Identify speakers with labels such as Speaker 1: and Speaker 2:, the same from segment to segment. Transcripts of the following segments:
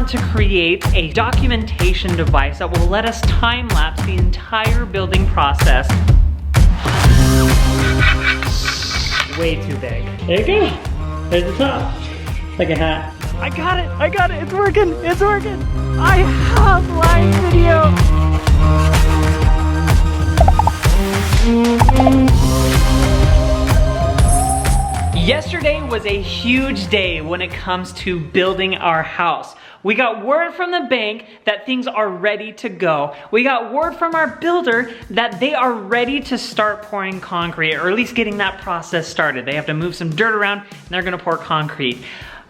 Speaker 1: want to create a documentation device that will let us time-lapse the entire building process. Way too big. There you go. There's the top. Like a hat. I got it, it's working, I have live video. Yesterday was a huge day when it comes to building our house. We got word from the bank that things are ready to go. We got word from our builder that they are ready to start pouring concrete, or at least getting that process started. They have to move some dirt around and they're gonna pour concrete.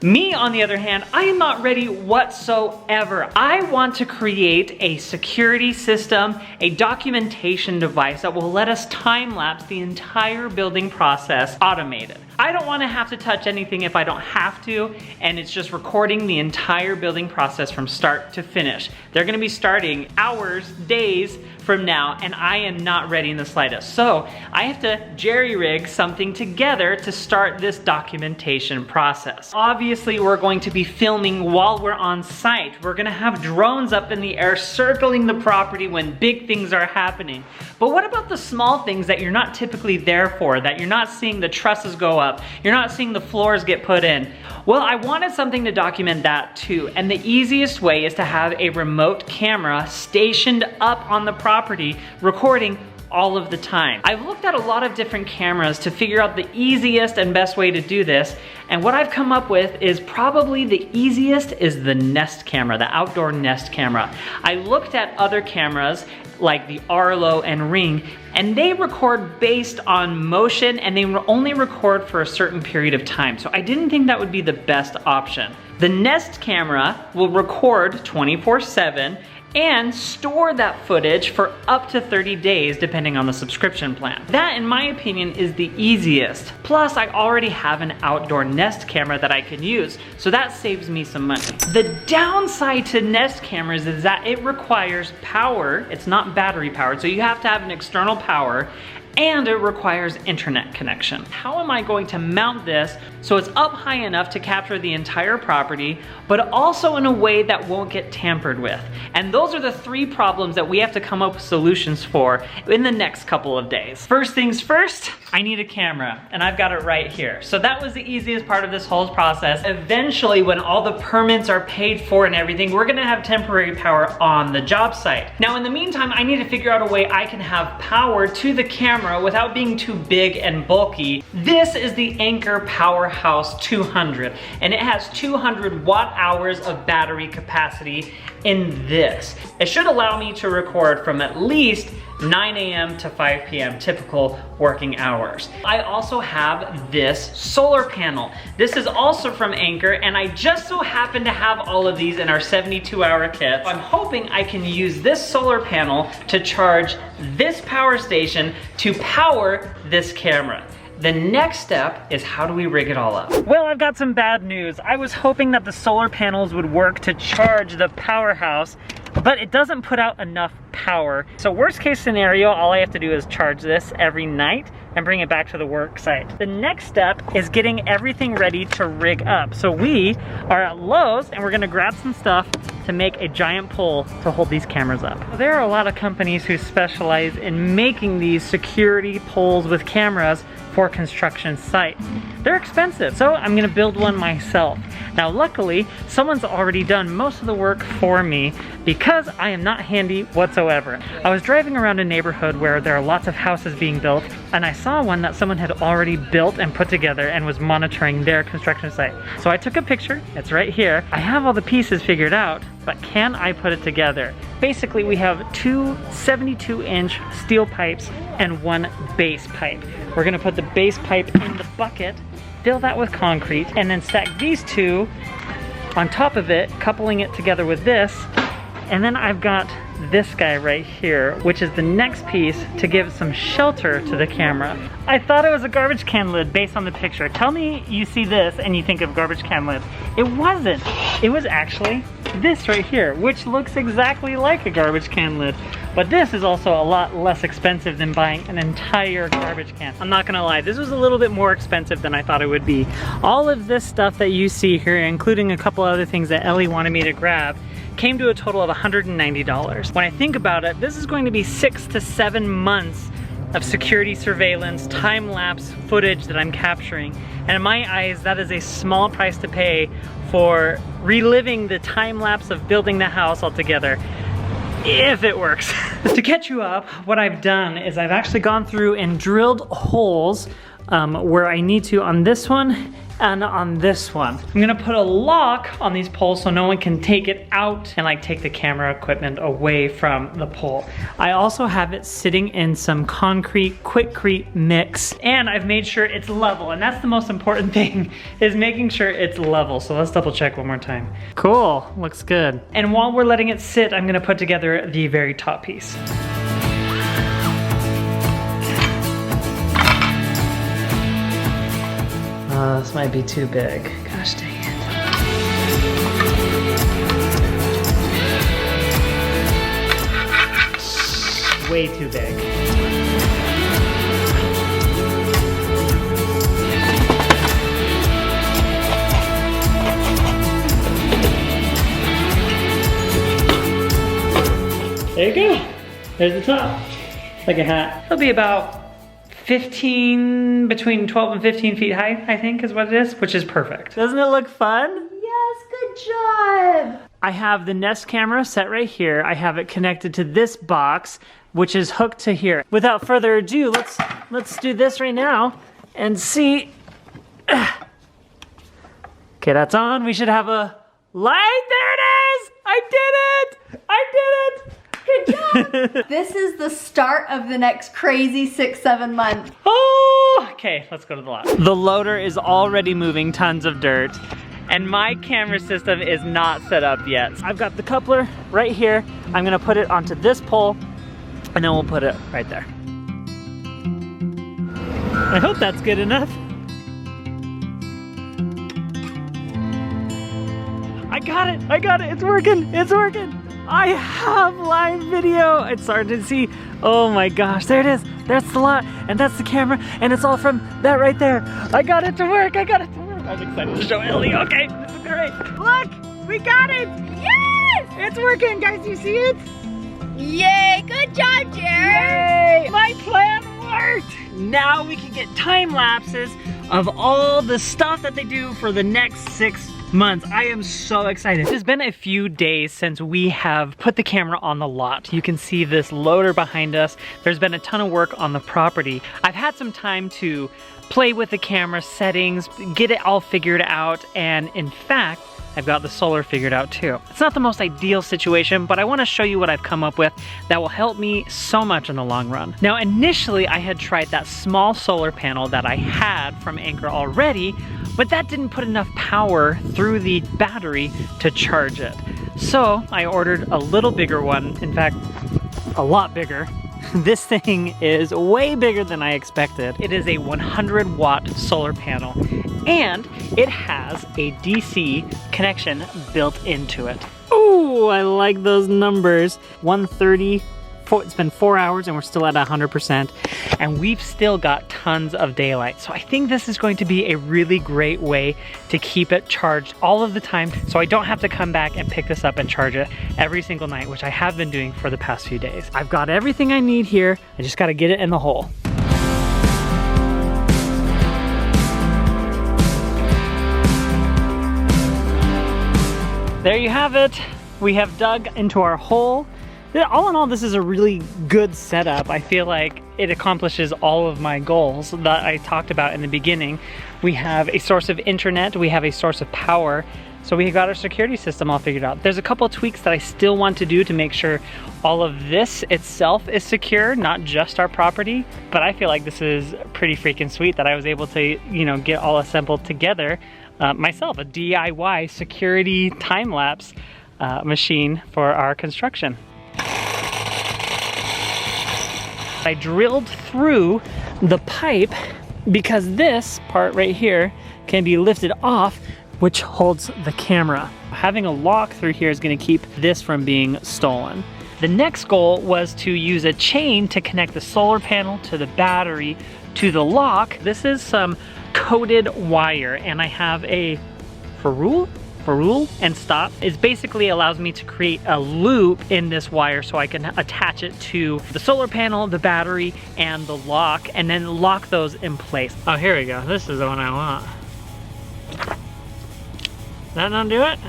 Speaker 1: Me, on the other hand, I am not ready whatsoever. I want to create a security system, a documentation device that will let us time-lapse the entire building process automated. I don't want to have to touch anything if I don't have to, and it's just recording the entire building process from start to finish. They're gonna be starting hours, days from now, and I am not ready in the slightest. So I have to jerry-rig something together to start this documentation process. Obviously, we're going to be filming while we're on site. We're gonna have drones up in the air circling the property when big things are happening. But what about the small things that you're not typically there for, that you're not seeing the trusses go up, you're not seeing the floors get put in? Well, I wanted something to document that too, and the easiest way is to have a remote camera stationed up on the property, recording all of the time. I've looked at a lot of different cameras to figure out the easiest and best way to do this, and what I've come up with is probably the easiest is the Nest camera, the outdoor Nest camera. I looked at other cameras like the Arlo and Ring, and they record based on motion, and they only record for a certain period of time. So I didn't think that would be the best option. The Nest camera will record 24/7 and store that footage for up to 30 days depending on the subscription plan. That, in my opinion, is the easiest. Plus, I already have an outdoor Nest camera that I can use, so that saves me some money. The downside to Nest cameras is that it requires power. It's not battery powered, so you have to have an external power, and it requires internet connection. How am I going to mount this so it's up high enough to capture the entire property, but also in a way that won't get tampered with? And those are the three problems that we have to come up with solutions for in the next couple of days. First things first, I need a camera, and I've got it right here. So that was the easiest part of this whole process. Eventually, when all the permits are paid for and everything, we're gonna have temporary power on the job site. Now, in the meantime, I need to figure out a way I can have power to the camera without being too big and bulky. This is the Anker Powerhouse 200, and it has 200 watt-hours of battery capacity in this. It should allow me to record from at least 9 a.m. to 5 p.m. typical working hours. I also have this solar panel. This is also from Anker, and I just so happen to have all of these in our 72-hour kit. I'm hoping I can use this solar panel to charge this power station to power this camera. The next step is, how do we rig it all up? Well, I've got some bad news. I was hoping that the solar panels would work to charge the powerhouse, but it doesn't put out enough power. So worst case scenario, all I have to do is charge this every night and bring it back to the work site. The next step is getting everything ready to rig up. So we are at Lowe's, and we're gonna grab some stuff to make a giant pole to hold these cameras up. There are a lot of companies who specialize in making these security poles with cameras for construction sites. They're expensive, so I'm gonna build one myself. Now, luckily, someone's already done most of the work for me because I am not handy whatsoever. I was driving around a neighborhood where there are lots of houses being built, and I saw one that someone had already built and put together and was monitoring their construction site. So I took a picture, it's right here. I have all the pieces figured out, but can I put it together? Basically, we have two 72-inch steel pipes and one base pipe. We're gonna put the base pipe in the bucket, fill that with concrete, and then stack these two on top of it, coupling it together with this. And then I've got this guy right here, which is the next piece to give some shelter to the camera. I thought it was a garbage can lid based on the picture. Tell me you see this and you think of garbage can lid. It wasn't. It was actually this right here, which looks exactly like a garbage can lid. but this is also a lot less expensive than buying an entire garbage can. I'm not gonna lie, this was a little bit more expensive than I thought it would be. All of this stuff that you see here, including a couple other things that Ellie wanted me to grab, came to a total of $190. When I think about it, this is going to be 6 to 7 months of security surveillance, time-lapse footage that I'm capturing. And in my eyes, that is a small price to pay for reliving the time-lapse of building the house altogether, if it works. To catch you up, what I've done is I've actually gone through and drilled holes where I need to on this one and on this one. I'm gonna put a lock on these poles so no one can take it out and like take the camera equipment away from the pole. I also have it sitting in some concrete Quickcrete mix, and I've made sure it's level, and that's the most important thing, is making sure it's level. So let's double check one more time. Cool, looks good. And while we're letting it sit, I'm gonna put together the very top piece. This might be too big. Gosh dang it. Way too big. There you go. There's the top. Like a hat. It'll be about between 12 and 15 feet high, I think is what it is, which is perfect. Doesn't it look fun?
Speaker 2: Yes, good job.
Speaker 1: I have the Nest camera set right here. I have it connected to this box, which is hooked to here. Without further ado, let's do this right now and see. Okay, that's on. We should have a light. There it is! I did it! I did it!
Speaker 2: Good job. This is the start of the next crazy 6-7 months.
Speaker 1: Oh, okay, let's go to the lab. The loader is already moving tons of dirt, and my camera system is not set up yet. I've got the coupler right here. I'm gonna put it onto this pole, and then we'll put it right there. I hope that's good enough. I got it, it's working, it's working. I have live video. It's hard to see. Oh my gosh, there it is. That's the lot, and that's the camera, and it's all from that right there. I got it to work, I got it to work. I'm excited to show Ellie. Okay, this is great. Look, we got it.
Speaker 2: Yes!
Speaker 1: It's working, guys, you see it?
Speaker 2: Yay, good job, Jared.
Speaker 1: Yay, my plan worked. Now we can get time lapses of all the stuff that they do for the next 6 months. I am so excited. It's been a few days since we have put the camera on the lot. You can see this loader behind us. There's been a ton of work on the property. I've had some time to play with the camera settings, get it all figured out, and in fact, I've got the solar figured out too. It's not the most ideal situation, but I want to show you what I've come up with that will help me so much in the long run. Now, initially I had tried that small solar panel that I had from Anchor already, but that didn't put enough power through the battery to charge it. So I ordered a little bigger one, in fact, a lot bigger. This thing is way bigger than I expected. It is a 100-watt solar panel, and it has a DC connection built into it. Ooh, I like those numbers. 130, it's been 4 hours and we're still at 100%, and we've still got tons of daylight. So I think this is going to be a really great way to keep it charged all of the time, so I don't have to come back and pick this up and charge it every single night, which I have been doing for the past few days. I've got everything I need here. I just got to get it in the hole. There you have it. We have dug into our hole. All in all, this is a really good setup. I feel like it accomplishes all of my goals that I talked about in the beginning. We have a source of internet, we have a source of power, so we got our security system all figured out. There's a couple of tweaks that I still want to do to make sure all of this itself is secure, not just our property, but I feel like this is pretty freaking sweet that I was able to, you know, get all assembled together myself, a DIY security time-lapse machine for our construction. I drilled through the pipe because this part right here can be lifted off, which holds the camera. Having a lock through here is going to keep this from being stolen. The next goal was to use a chain to connect the solar panel to the battery to the lock. This is some coated wire, and I have a ferrule and stop. It basically allows me to create a loop in this wire so I can attach it to the solar panel, the battery, and the lock, and then lock those in place. Oh, here we go. This is the one I want. That don't do it?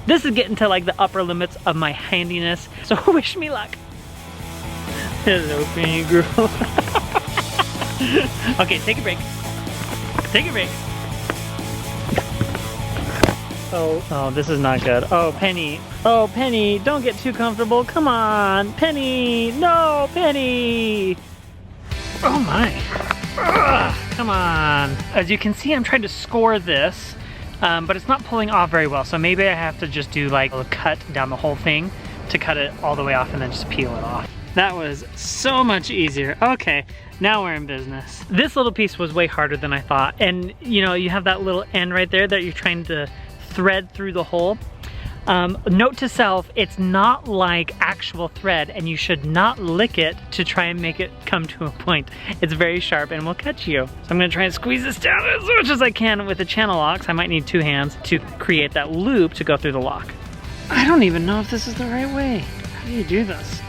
Speaker 1: This is getting to like the upper limits of my handiness, so wish me luck. Hello, Penny girl. Okay, take a break. Take a break. Oh, this is not good. Oh, Penny. Oh, Penny, don't get too comfortable. Come on, Penny. No, Penny. Oh my. Ugh, come on. As you can see, I'm trying to score this, but it's not pulling off very well. So maybe I have to just do like a cut down the whole thing to cut it all the way off and then just peel it off. That was so much easier. Okay, now we're in business. This little piece was way harder than I thought. And you know, you have that little end right there that you're trying to thread through the hole. Note to self, it's not like actual thread, and you should not lick it to try and make it come to a point. It's very sharp and will cut you. So I'm gonna try and squeeze this down as much as I can with the channel locks. I might need 2 hands to create that loop to go through the lock. I don't even know if this is the right way. How do you do this?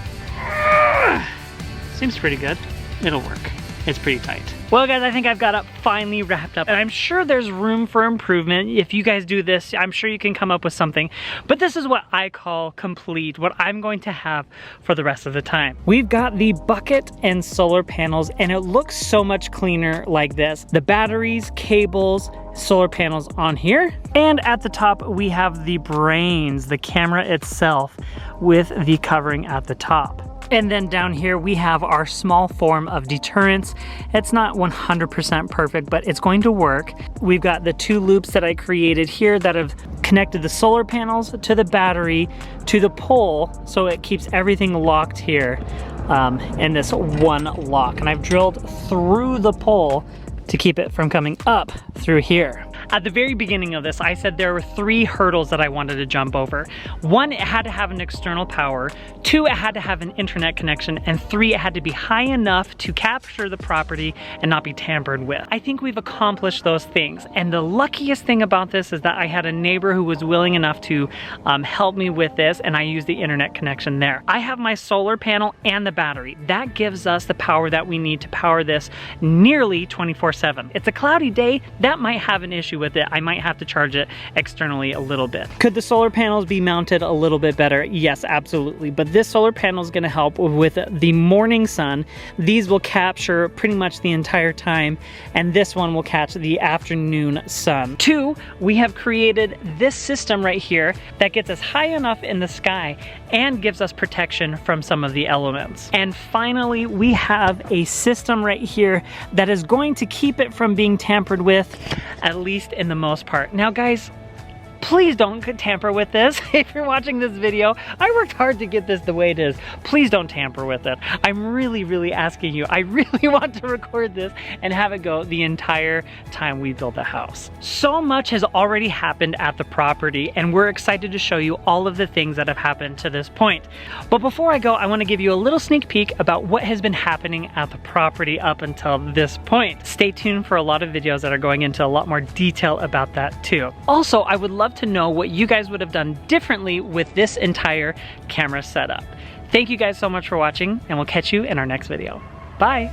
Speaker 1: Seems pretty good. It'll work. It's pretty tight. Well guys, I think I've got it finally wrapped up, and I'm sure there's room for improvement. If you guys do this, I'm sure you can come up with something, but this is what I call complete, what I'm going to have for the rest of the time. We've got the bucket and solar panels, and it looks so much cleaner like this. The batteries, cables, solar panels on here, and at the top we have the brains, the camera itself with the covering at the top. And then down here we have our small form of deterrence. It's not 100% perfect, but it's going to work. We've got the 2 loops that I created here that have connected the solar panels to the battery to the pole, so it keeps everything locked here in this one lock. And I've drilled through the pole to keep it from coming up through here. At the very beginning of this, I said there were 3 hurdles that I wanted to jump over. 1, it had to have an external power. 2, it had to have an internet connection. And 3, it had to be high enough to capture the property and not be tampered with. I think we've accomplished those things. And the luckiest thing about this is that I had a neighbor who was willing enough to help me with this, and I used the internet connection there. I have my solar panel and the battery. That gives us the power that we need to power this nearly 24/7. It's a cloudy day, that might have an issue with it. I might have to charge it externally a little bit. Could the solar panels be mounted a little bit better? Yes, absolutely. But this solar panel is going to help with the morning sun. These will capture pretty much the entire time, and this one will catch the afternoon sun. 2, we have created this system right here that gets us high enough in the sky and gives us protection from some of the elements. And finally, we have a system right here that is going to keep it from being tampered with, at least in the most part. Now guys, please don't tamper with this. If you're watching this video, I worked hard to get this the way it is. Please don't tamper with it. I'm really asking you. I really want to record this and have it go the entire time we build the house. So much has already happened at the property, and we're excited to show you all of the things that have happened to this point. But before I go, I want to give you a little sneak peek about what has been happening at the property up until this point. Stay tuned for a lot of videos that are going into a lot more detail about that too. Also, I would love to know what you guys would have done differently with this entire camera setup. Thank you guys so much for watching, and we'll catch you in our next video. Bye.